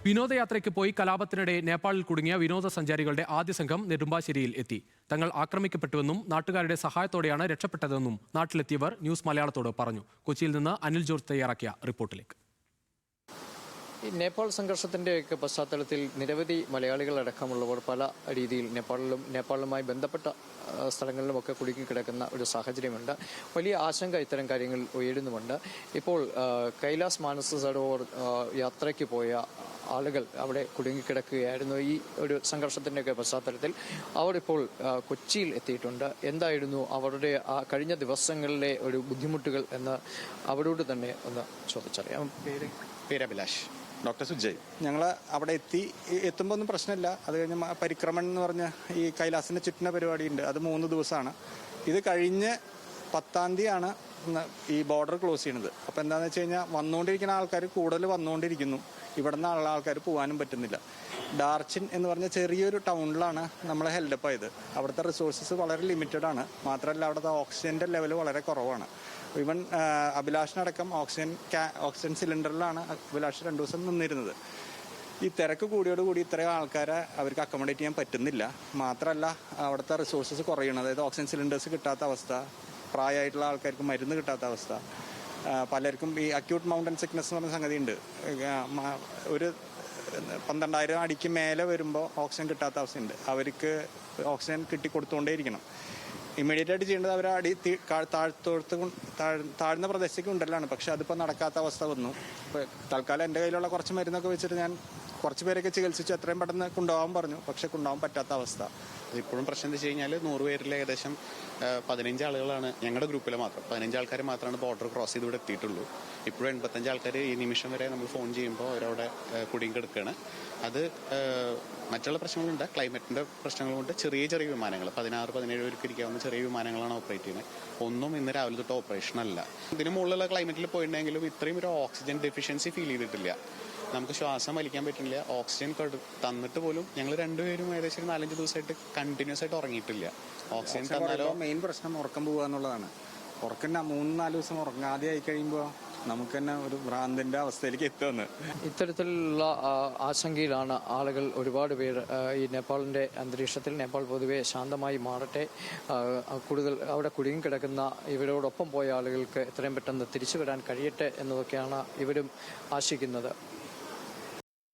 വിനോദയാത്രയ്ക്ക് പോയി കലാപത്തിനിടെ നേപ്പാളിൽ കുടുങ്ങിയ വിനോദസഞ്ചാരികളുടെ ആദ്യ സംഘം നെടുമ്പാശ്ശേരിയിൽ എത്തി. തങ്ങൾ ആക്രമിക്കപ്പെട്ടുവെന്നും നാട്ടുകാരുടെ സഹായത്തോടെയാണ് രക്ഷപ്പെട്ടതെന്നും നാട്ടിലെത്തിയവർ ന്യൂസ് മലയാളത്തോട് പറഞ്ഞു. കൊച്ചിയിൽ നിന്ന് അനിൽ ജോർജ് തയ്യാറാക്കിയ റിപ്പോർട്ടിലേക്ക്. ഈ നേപ്പാൾ സംഘർഷത്തിൻ്റെയൊക്കെ പശ്ചാത്തലത്തിൽ നിരവധി മലയാളികളടക്കമുള്ളവർ പല രീതിയിൽ നേപ്പാളുമായി ബന്ധപ്പെട്ട സ്ഥലങ്ങളിലുമൊക്കെ കുടുങ്ങിക്കിടക്കുന്ന ഒരു സാഹചര്യമുണ്ട്. വലിയ ആശങ്ക ഇത്തരം കാര്യങ്ങൾ ഉയരുന്നുമുണ്ട്. ഇപ്പോൾ കൈലാസ് മാനസ സരോവർ യാത്രയ്ക്ക് പോയ ആളുകൾ അവിടെ കുടുങ്ങിക്കിടക്കുകയായിരുന്നു. ഈ ഒരു സംഘർഷത്തിൻ്റെയൊക്കെ പശ്ചാത്തലത്തിൽ അവർ ഇപ്പോൾ കൊച്ചിയിൽ എത്തിയിട്ടുണ്ട്. എന്തായിരുന്നു അവരുടെ കഴിഞ്ഞ ദിവസങ്ങളിലെ ഒരു ബുദ്ധിമുട്ടുകൾ എന്ന് അവരോട് തന്നെ ഒന്ന് ചോദിച്ചറിയാം. പേരഭിലാഷ്. ഡോക്ടർ സുജയ്. ഞങ്ങൾ അവിടെ എത്തുമ്പോൾ ഒന്നും പ്രശ്നമില്ല. അത് കഴിഞ്ഞ് പരിക്രമൺ എന്ന് പറഞ്ഞ ഈ കൈലാസിൻ്റെ ചുറ്റിന പരിപാടിയുണ്ട്. അത് 3 ദിവസമാണ്. ഇത് കഴിഞ്ഞ് 10-ാം തീയതിയാണ് ഈ ബോർഡർ ക്ലോസ് ചെയ്യുന്നത്. അപ്പോൾ എന്താണെന്ന് വെച്ച് കഴിഞ്ഞാൽ വന്നുകൊണ്ടിരിക്കുന്ന ആൾക്കാർ കൂടുതൽ വന്നുകൊണ്ടിരിക്കുന്നു. ഇവിടെ നിന്ന് ആൾക്കാർ പോകാനും പറ്റുന്നില്ല. ഡാർച്ചിൻ എന്ന് പറഞ്ഞ ചെറിയൊരു ടൗണിലാണ് നമ്മൾ ഹെൽഡപ്പ് ആയത്. അവിടുത്തെ റിസോഴ്സസ് വളരെ ലിമിറ്റഡ് ആണ്. മാത്രമല്ല അവിടുത്തെ ഓക്സിജൻ്റെ ലെവൽ വളരെ കുറവാണ്. ഈവൻ അഭിലാഷിനടക്കം ഓക്സിജൻ സിലിണ്ടറിലാണ് അഭിലാഷ് 2 ദിവസം നിന്നിരുന്നത്. ഈ തിരക്ക് കൂടിയോടുകൂടി ഇത്രയും ആൾക്കാരെ അവർക്ക് അക്കോമഡേറ്റ് ചെയ്യാൻ പറ്റുന്നില്ല. മാത്രമല്ല അവിടുത്തെ റിസോഴ്സസ് കുറയണം. അതായത് ഓക്സിജൻ സിലിണ്ടേഴ്സ് കിട്ടാത്ത അവസ്ഥ, പ്രായമായിട്ടുള്ള ആൾക്കാർക്ക് മരുന്ന് കിട്ടാത്ത അവസ്ഥ, പലർക്കും ഈ അക്യൂട്ട് മൗണ്ടൻ സിക്നസ് എന്ന് പറഞ്ഞ സംഗതി ഉണ്ട്. ഒരു 12,000 അടിക്ക് മേലെ വരുമ്പോൾ ഓക്സിജൻ കിട്ടാത്ത അവസ്ഥയുണ്ട്. അവർക്ക് ഓക്സിജൻ കിട്ടിക്കൊടുത്തുകൊണ്ടേയിരിക്കണം. ഇമ്മീഡിയറ്റ് ആയിട്ട് ചെയ്യേണ്ടത് അവർ താഴ്ന്ന പ്രദേശത്തേക്ക് ഉണ്ടല്ലാണ്. പക്ഷെ അതിപ്പോൾ നടക്കാത്ത അവസ്ഥ വന്നു. ഇപ്പോൾ തൽക്കാലം എൻ്റെ കയ്യിലുള്ള കുറച്ച് മരുന്നൊക്കെ വെച്ചിട്ട് ഞാൻ കുറച്ച് പേരൊക്കെ ചികിത്സിച്ച് എത്രയും പെട്ടെന്ന് കൊണ്ടുപോകാൻ പറഞ്ഞു. പക്ഷെ കൊണ്ടുപോകാൻ പറ്റാത്ത അവസ്ഥ. ഇപ്പോഴും പ്രശ്നം എന്താ വെച്ച് കഴിഞ്ഞാൽ 100 പേരിൽ ഏകദേശം 15 ആളുകളാണ് ഞങ്ങളുടെ ഗ്രൂപ്പിൽ മാത്രം. 15 ആൾക്കാർ മാത്രമാണ് ബോർഡർ ക്രോസ് ചെയ്ത് ഇവിടെ എത്തിയിട്ടുള്ളൂ. ഇപ്പോഴും 85 ആൾക്കാർ ഈ നിമിഷം വരെ നമ്മൾ ഫോൺ ചെയ്യുമ്പോൾ അവരവിടെ കുടുങ്ങിക്കിടക്കുകയാണ്. അത് മറ്റുള്ള പ്രശ്നങ്ങളുണ്ട്. ക്ലൈമറ്റിൻ്റെ പ്രശ്നങ്ങൾ കൊണ്ട് ചെറിയ വിമാനങ്ങൾ 16-17 പേർക്ക് ഇരിക്കാവുന്ന ചെറിയ വിമാനങ്ങളാണ് ഓപ്പറേറ്റ് ചെയ്യുന്നത്. ഒന്നും ഇന്ന് രാവിലെ തൊട്ട് ഓപ്പറേഷൻ അല്ല. ഇതിന് മുകളിലുള്ള ക്ലൈമറ്റിൽ പോയിട്ടുണ്ടെങ്കിലും ഇത്രയും ഒരു ഓക്സിജൻ ഡെഫിഷ്യൻസി ഫീൽ ചെയ്തിട്ടില്ല. നമുക്ക് ശ്വാസം വലിക്കാൻ പറ്റുന്നില്ല. ഓക്സിജൻ തന്നിട്ട് പോലും ഞങ്ങൾ രണ്ടുപേരും ഏകദേശം 4-5 ദിവസമായിട്ട് കണ്ടിന്യൂസ് ആയിട്ട് ഉറങ്ങിയിട്ടില്ല. ഓക്സിജൻ തന്നാലോ. മെയിൻ പ്രശ്നം ഉറക്കം പോകുക എന്നുള്ളതാണ്. ഉറക്കം 3-4 ദിവസം ഉറങ്ങാതെ ആയി കഴിയുമ്പോൾ നമുക്ക് തന്നെ ഒരു ഭ്രാന്തിന്റെ അവസ്ഥയിലേക്ക് എത്തുന്നത്. ഇത്തരത്തിലുള്ള ആശങ്കയിലാണ് ആളുകൾ. ഒരുപാട് പേര് ഈ നേപ്പാളിന്റെ അന്തരീക്ഷത്തിൽ നേപ്പാൾ പൊതുവെ ശാന്തമായി മാറട്ടെ, കൂടുതൽ അവിടെ കുടുങ്ങിക്കിടക്കുന്ന ഇവരോടൊപ്പം പോയ ആളുകൾക്ക് എത്രയും പെട്ടെന്ന് തിരിച്ചു വരാൻ കഴിയട്ടെ എന്നതൊക്കെയാണ് ഇവരും ആശിക്കുന്നത്.